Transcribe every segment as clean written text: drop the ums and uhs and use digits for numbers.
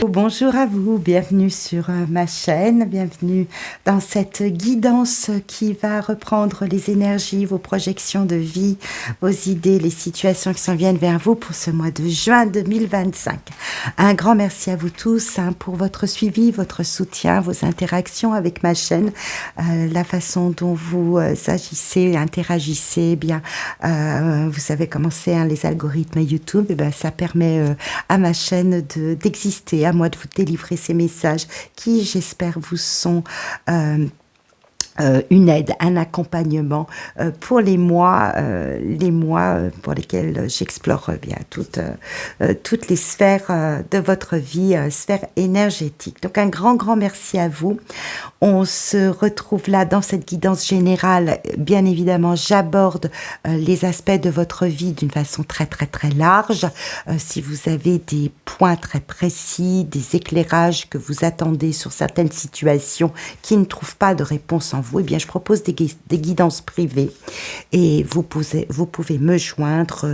Bonjour à vous, bienvenue sur ma chaîne, bienvenue dans cette guidance qui va reprendre les énergies, vos projections de vie, vos idées, les situations qui s'en viennent vers vous pour ce mois de juin 2025. Un grand merci à vous tous pour votre suivi, votre soutien, vos interactions avec ma chaîne, la façon dont vous agissez, interagissez, vous savez comment c'est, les algorithmes YouTube, ça permet à ma chaîne d'exister, à moi de vous délivrer ces messages qui, j'espère, vous sont une aide, un accompagnement pour les mois pour lesquels j'explore toutes les sphères de votre vie, sphère énergétique. Donc un grand merci à vous. On se retrouve là dans cette guidance générale. Bien évidemment, j'aborde les aspects de votre vie d'une façon très large. Si vous avez des points très précis, des éclairages que vous attendez sur certaines situations qui ne trouvent pas de réponse en vous, eh bien, je propose des guidances privées et vous pouvez me joindre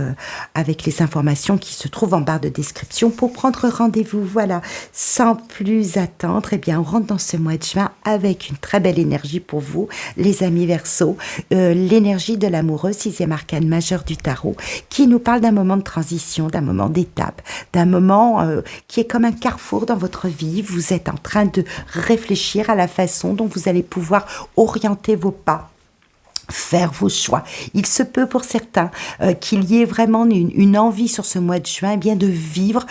avec les informations qui se trouvent en barre de description pour prendre rendez-vous. Voilà, sans plus attendre, eh bien, on rentre dans ce mois de juin avec une très belle énergie pour vous, les amis Verseaux, l'énergie de l'amoureux, 6e arcane majeur du tarot, qui nous parle d'un moment de transition, d'un moment d'étape, d'un moment qui est comme un carrefour dans votre vie. Vous êtes en train de réfléchir à la façon dont vous allez pouvoir orienter vos pas, faire vos choix. Il se peut pour certains qu'il y ait vraiment une envie sur ce mois de juin, bien de vivre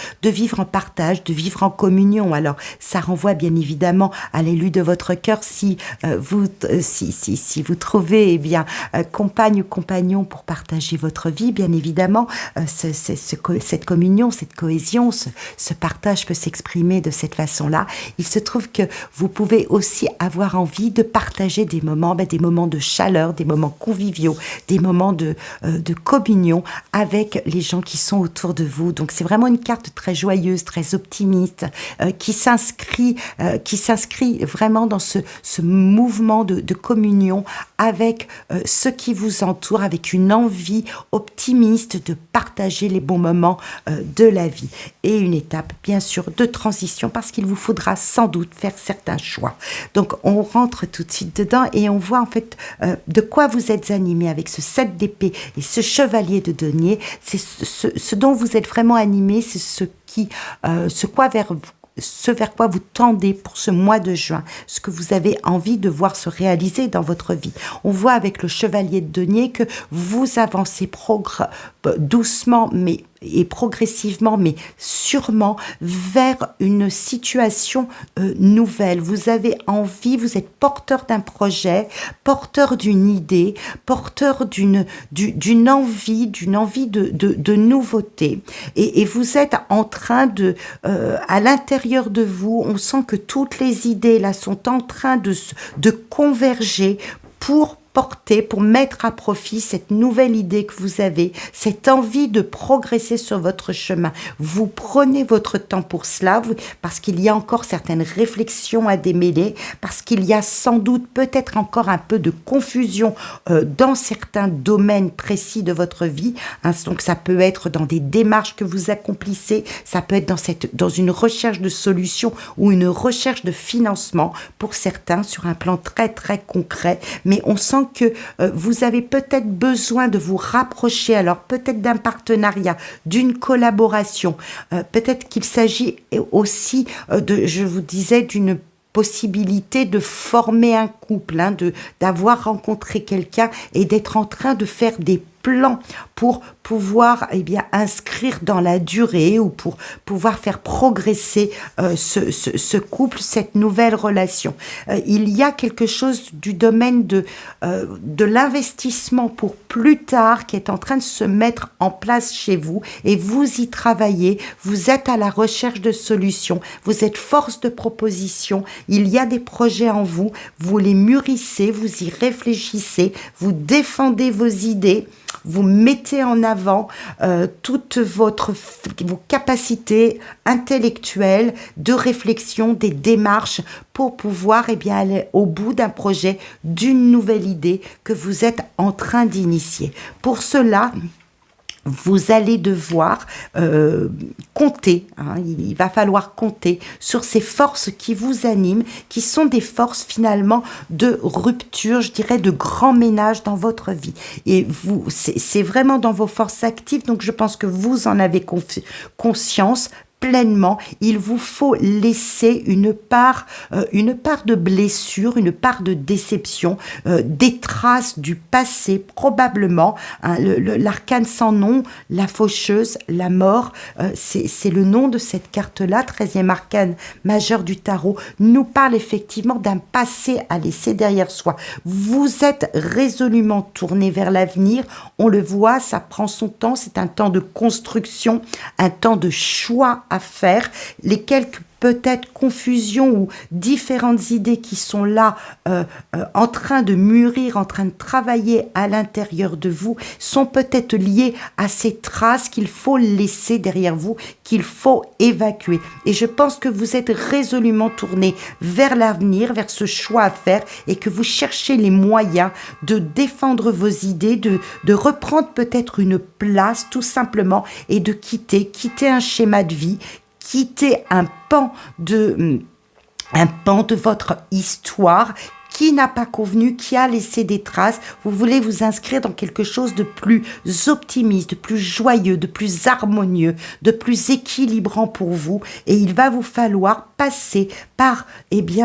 en partage, de vivre en communion. Alors ça renvoie bien évidemment à l'élu de votre cœur si vous trouvez compagne ou compagnon pour partager votre vie. Bien évidemment, cette communion, cette cohésion, ce partage peut s'exprimer de cette façon-là. Il se trouve que vous pouvez aussi avoir envie de partager des moments de chaleur, des moments conviviaux, des moments de communion avec les gens qui sont autour de vous. Donc c'est vraiment une carte très joyeuse, très optimiste, qui s'inscrit vraiment dans ce mouvement de communion avec ceux qui vous entourent, avec une envie optimiste de partager les bons moments de la vie. Et une étape, bien sûr, de transition, parce qu'il vous faudra sans doute faire certains choix. Donc on rentre tout de suite dedans et on voit en fait de quoi vous êtes animé avec ce 7 d'épée et ce chevalier de denier. C'est ce dont vous êtes vraiment animé, c'est ce vers quoi vous tendez pour ce mois de juin, ce que vous avez envie de voir se réaliser dans votre vie. On voit avec le chevalier de denier que vous avancez doucement et progressivement, mais sûrement, vers une situation nouvelle. Vous avez envie, vous êtes porteur d'un projet, porteur d'une idée, porteur d'une envie de nouveauté. Et vous êtes en train à l'intérieur de vous, on sent que toutes les idées là sont en train de converger pour mettre à profit cette nouvelle idée que vous avez, cette envie de progresser sur votre chemin. Vous prenez votre temps pour cela, parce qu'il y a encore certaines réflexions à démêler, parce qu'il y a sans doute peut-être encore un peu de confusion dans certains domaines précis de votre vie. Donc ça peut être dans des démarches que vous accomplissez, ça peut être dans une recherche de solutions ou une recherche de financement pour certains sur un plan très concret, mais on sent que vous avez peut-être besoin de vous rapprocher, alors peut-être d'un partenariat, d'une collaboration, peut-être qu'il s'agit aussi je vous disais, d'une possibilité de former un couple, d'avoir rencontré quelqu'un et d'être en train de faire des plans pour pouvoir inscrire dans la durée ou pour pouvoir faire progresser ce couple, cette nouvelle relation. Il y a quelque chose du domaine de l'investissement pour plus tard qui est en train de se mettre en place chez vous et vous y travaillez, vous êtes à la recherche de solutions, vous êtes force de proposition, il y a des projets en vous, vous les mûrissez, vous y réfléchissez, vous défendez vos idées, vous mettez en avant toutes vos capacités intellectuelles, de réflexion, des démarches pour pouvoir aller au bout d'un projet, d'une nouvelle idée que vous êtes en train d'initier. Pour cela, vous allez devoir compter, hein, il va falloir compter sur ces forces qui vous animent, qui sont des forces finalement de rupture, je dirais de grand ménage dans votre vie. Et vous, c'est vraiment dans vos forces actives, donc je pense que vous en avez conscience pleinement. Il vous faut laisser une part de blessure, une part de déception, des traces du passé probablement. Hein, l'arcane sans nom, la faucheuse, la mort, c'est le nom de cette carte-là, 13e arcane majeur du tarot, nous parle effectivement d'un passé à laisser derrière soi. Vous êtes résolument tourné vers l'avenir, on le voit, ça prend son temps, c'est un temps de construction, un temps de choix à faire. Les quelques peut-être confusions ou différentes idées qui sont là en train de mûrir, en train de travailler à l'intérieur de vous, sont peut-être liées à ces traces qu'il faut laisser derrière vous, qu'il faut évacuer. Et je pense que vous êtes résolument tourné vers l'avenir, vers ce choix à faire, et que vous cherchez les moyens de défendre vos idées, de reprendre peut-être une place tout simplement, et de quitter un schéma de vie, quitter un pan de votre histoire qui n'a pas convenu, qui a laissé des traces. Vous voulez vous inscrire dans quelque chose de plus optimiste, de plus joyeux, de plus harmonieux, de plus équilibrant pour vous. Et il va vous falloir passer par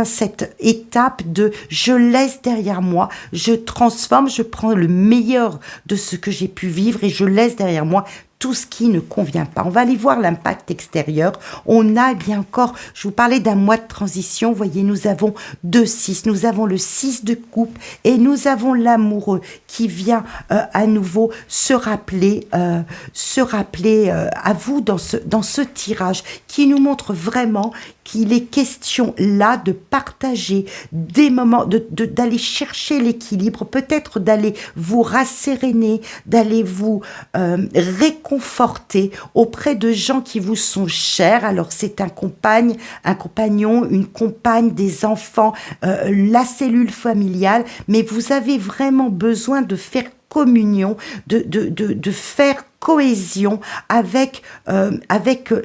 cette étape de je laisse derrière moi, je transforme, je prends le meilleur de ce que j'ai pu vivre et je laisse derrière moi tout ce qui ne convient pas. On va aller voir l'impact extérieur. On a bien encore, je vous parlais d'un mois de transition, vous voyez, nous avons 2-6, nous avons le 6 de coupe et nous avons l'amoureux qui vient à nouveau se rappeler à vous dans ce tirage qui nous montre vraiment qu'il est question là de partager des moments, d'aller chercher l'équilibre, peut-être d'aller vous rasséréner, d'aller vous réconforter auprès de gens qui vous sont chers. Alors c'est un compagnon, une compagne, des enfants, la cellule familiale, mais vous avez vraiment besoin de faire communion, de faire cohésion avec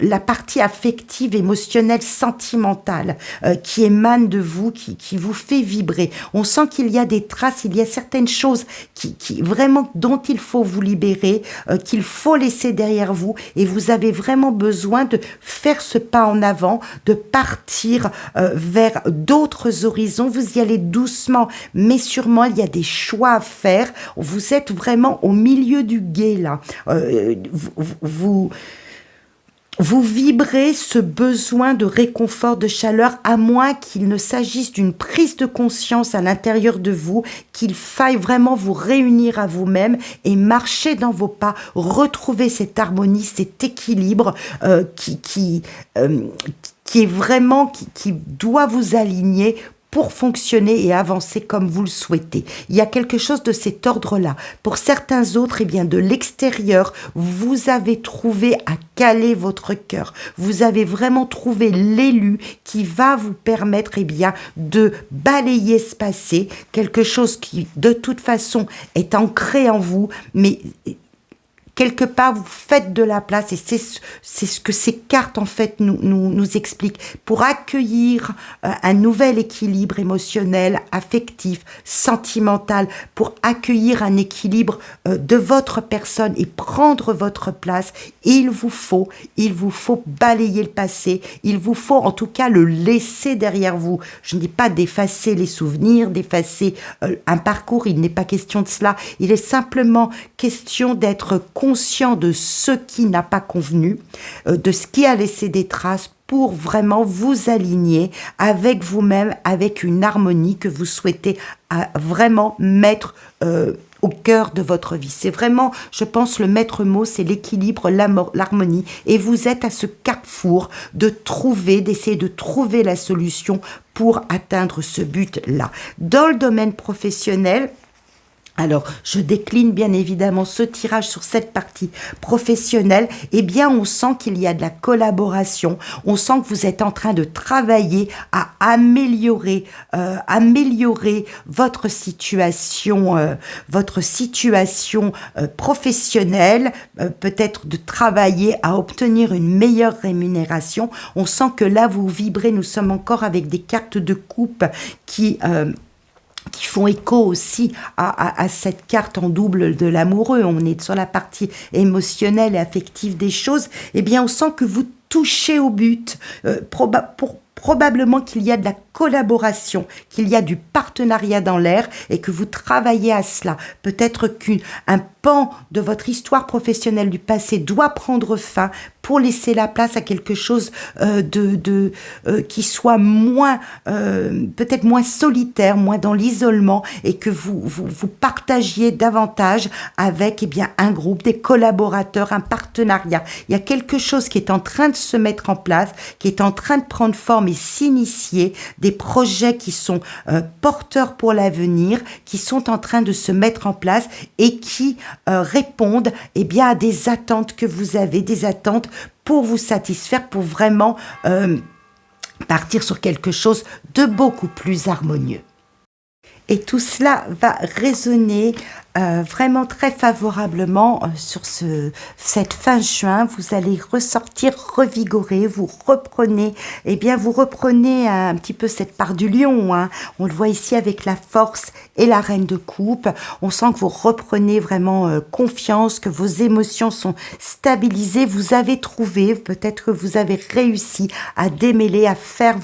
la partie affective, émotionnelle, sentimentale qui émane de vous, qui vous fait vibrer. On sent qu'il y a des traces, il y a certaines choses qui vraiment dont il faut vous libérer, qu'il faut laisser derrière vous, et vous avez vraiment besoin de faire ce pas en avant, de partir vers d'autres horizons. Vous y allez doucement, mais sûrement il y a des choix à faire. Vous êtes vraiment au milieu du gué là. Vous vibrez ce besoin de réconfort, de chaleur, à moins qu'il ne s'agisse d'une prise de conscience à l'intérieur de vous, qu'il faille vraiment vous réunir à vous-même et marcher dans vos pas, retrouver cette harmonie, cet équilibre qui est vraiment, qui doit vous aligner pour fonctionner et avancer comme vous le souhaitez. Il y a quelque chose de cet ordre-là. Pour certains autres, de l'extérieur, vous avez trouvé à caler votre cœur. Vous avez vraiment trouvé l'élu qui va vous permettre, de balayer ce passé, quelque chose qui, de toute façon, est ancré en vous, mais quelque part, vous faites de la place, et c'est ce que ces cartes, en fait, nous expliquent. Pour accueillir un nouvel équilibre émotionnel, affectif, sentimental, pour accueillir un équilibre de votre personne et prendre votre place, il vous faut balayer le passé, il vous faut en tout cas le laisser derrière vous. Je ne dis pas d'effacer les souvenirs, d'effacer un parcours, il n'est pas question de cela. Il est simplement question d'être conscient de ce qui n'a pas convenu, de ce qui a laissé des traces, pour vraiment vous aligner avec vous-même, avec une harmonie que vous souhaitez vraiment mettre au cœur de votre vie. C'est vraiment, je pense, le maître mot, c'est l'équilibre, l'harmonie. Et vous êtes à ce carrefour d'essayer de trouver la solution pour atteindre ce but-là. Dans le domaine professionnel, Alors, je décline bien évidemment ce tirage sur cette partie professionnelle. Eh bien, on sent qu'il y a de la collaboration. On sent que vous êtes en train de travailler à améliorer votre situation professionnelle. Peut-être de travailler à obtenir une meilleure rémunération. On sent que là, vous vibrez. Nous sommes encore avec des cartes de coupe qui font écho aussi à cette carte en double de l'amoureux. On est sur la partie émotionnelle et affective des choses. Eh bien, on sent que vous touchez au but. Probablement qu'il y a de la collaboration, qu'il y a du partenariat dans l'air et que vous travaillez à cela. Peut-être qu'un pan de votre histoire professionnelle du passé doit prendre fin pour laisser la place à quelque chose qui soit moins, peut-être moins solitaire, moins dans l'isolement, et que vous partagiez davantage avec un groupe, des collaborateurs, un partenariat. Il y a quelque chose qui est en train de se mettre en place, qui est en train de prendre forme et s'initier, des projets qui sont porteurs pour l'avenir, qui sont en train de se mettre en place et qui répondent à des attentes que vous avez, des attentes pour vous satisfaire, pour vraiment partir sur quelque chose de beaucoup plus harmonieux. Et tout cela va résonner vraiment très favorablement sur cette fin juin. Vous allez ressortir revigoré, vous reprenez un petit peu cette part du lion, hein. On le voit ici avec la force et la reine de coupe. On sent que vous reprenez vraiment confiance, que vos émotions sont stabilisées. Vous avez trouvé, peut-être que vous avez réussi à démêler, à faire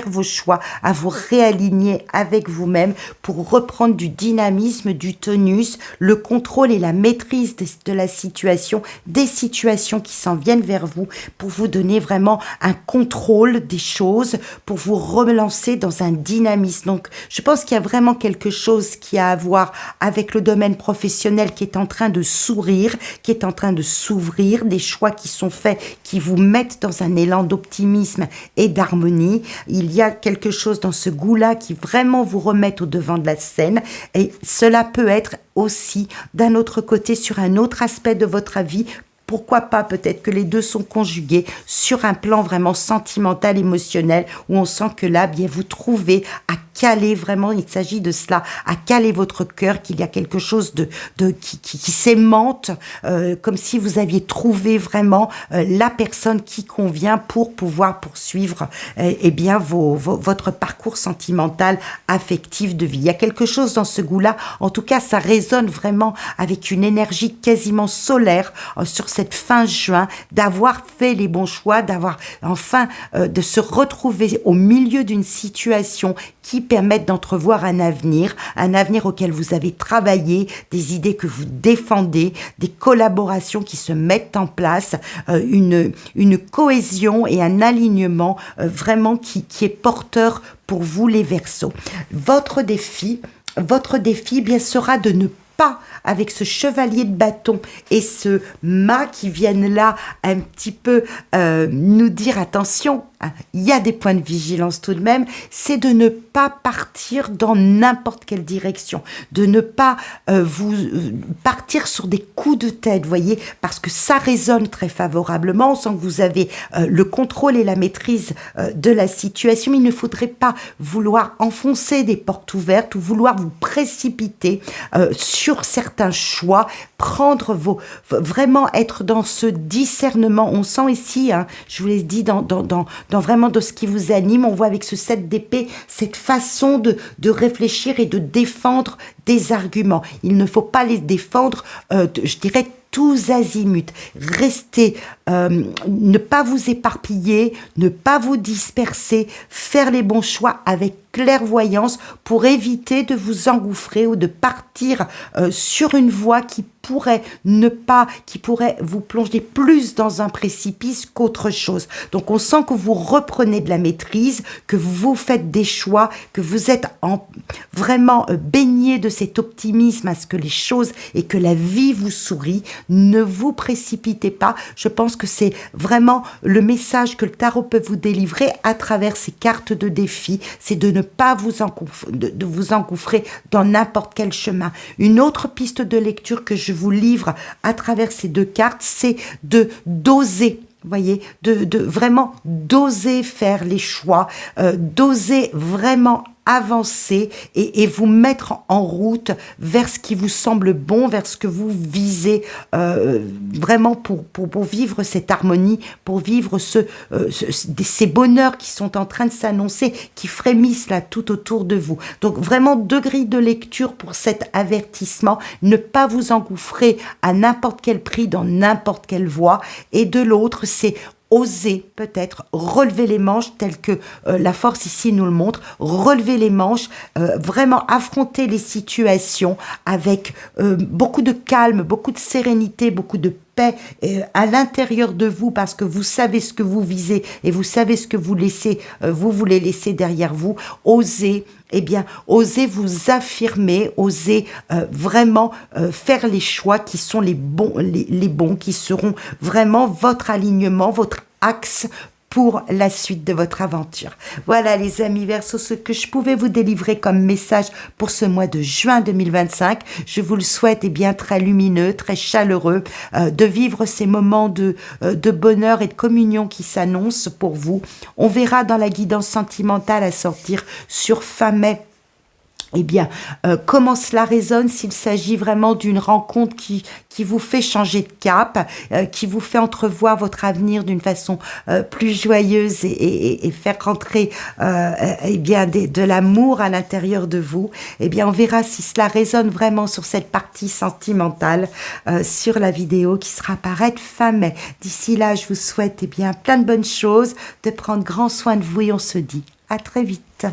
vos choix, à vous réaligner avec vous-même pour reprendre du dynamisme, du tonus, le contrôle et la maîtrise de la situation, des situations qui s'en viennent vers vous, pour vous donner vraiment un contrôle des choses, pour vous relancer dans un dynamisme. Donc, je pense qu'il y a vraiment quelque chose qui a à voir avec le domaine professionnel qui est en train de sourire, qui est en train de s'ouvrir, des choix qui sont faits, qui vous mettent dans un élan d'optimisme et d'harmonie. Il y a quelque chose dans ce goût-là qui vraiment vous remet au devant de la scène, et cela peut être aussi d'un autre côté sur un autre aspect de votre vie. Pourquoi pas, peut-être que les deux sont conjugués sur un plan vraiment sentimental, émotionnel, où on sent que là, bien, vous trouvez à caler vraiment, il s'agit de cela, à caler votre cœur, qu'il y a quelque chose qui s'aimante, comme si vous aviez trouvé vraiment la personne qui convient pour pouvoir poursuivre votre parcours sentimental, affectif de vie. Il y a quelque chose dans ce goût-là, en tout cas, ça résonne vraiment avec une énergie quasiment solaire sur cette fin juin, d'avoir fait les bons choix, d'avoir enfin de se retrouver au milieu d'une situation qui permettent d'entrevoir un avenir auquel vous avez travaillé, des idées que vous défendez, des collaborations qui se mettent en place, une cohésion et un alignement vraiment qui est porteur pour vous les Verseaux. Votre défi bien sera de ne pas, avec ce chevalier de bâton et ce mât qui viennent là un petit peu nous dire attention, il y a des points de vigilance tout de même, c'est de ne pas partir dans n'importe quelle direction, de ne pas partir sur des coups de tête, vous voyez, parce que ça résonne très favorablement, on sent que vous avez le contrôle et la maîtrise de la situation, mais il ne faudrait pas vouloir enfoncer des portes ouvertes ou vouloir vous précipiter sur certains choix, vraiment être dans ce discernement. On sent ici, je vous l'ai dit, dans vraiment de ce qui vous anime, on voit avec ce 7 d'épée cette façon de réfléchir et de défendre des arguments. Il ne faut pas les défendre, je dirais, tous azimuts. Restez, ne pas vous éparpiller, ne pas vous disperser, faire les bons choix avec clairvoyance pour éviter de vous engouffrer ou de partir sur une voie qui pourrait vous plonger plus dans un précipice qu'autre chose. Donc on sent que vous reprenez de la maîtrise, que vous faites des choix, que vous êtes vraiment baigné de cet optimisme à ce que les choses et que la vie vous sourit. Ne vous précipitez pas. Je pense que c'est vraiment le message que le tarot peut vous délivrer à travers ces cartes de défi, c'est de ne pas de vous engouffrer dans n'importe quel chemin. Une autre piste de lecture que je vous livre à travers ces 2 cartes, c'est d'oser. Vous voyez, de vraiment d'oser faire les choix, d'oser vraiment avancer et vous mettre en route vers ce qui vous semble bon, vers ce que vous visez vraiment pour vivre cette harmonie, pour vivre ces bonheurs qui sont en train de s'annoncer, qui frémissent là tout autour de vous. Donc vraiment 2 grilles de lecture pour cet avertissement, ne pas vous engouffrer à n'importe quel prix dans n'importe quelle voie, et de l'autre c'est oser peut-être relever les manches telles que la force ici nous le montre, relever les manches, vraiment affronter les situations avec beaucoup de calme, beaucoup de sérénité, beaucoup de paix à l'intérieur de vous, parce que vous savez ce que vous visez et vous savez ce que vous voulez laisser derrière vous. Osez, osez vous affirmer, osez vraiment faire les choix qui sont les bons, qui seront vraiment votre alignement, votre axe pour la suite de votre aventure. Voilà les amis Verseaux, ce que je pouvais vous délivrer comme message pour ce mois de juin 2025. Je vous le souhaite très lumineux, très chaleureux, de vivre ces moments de bonheur et de communion qui s'annoncent pour vous. On verra dans la guidance sentimentale à sortir sur fin mai comment cela résonne, s'il s'agit vraiment d'une rencontre qui vous fait changer de cap, qui vous fait entrevoir votre avenir d'une façon plus joyeuse et faire rentrer de l'amour à l'intérieur de vous. On verra si cela résonne vraiment sur cette partie sentimentale sur la vidéo qui sera apparaître fin mai. D'ici là, je vous souhaite plein de bonnes choses, de prendre grand soin de vous et on se dit à très vite.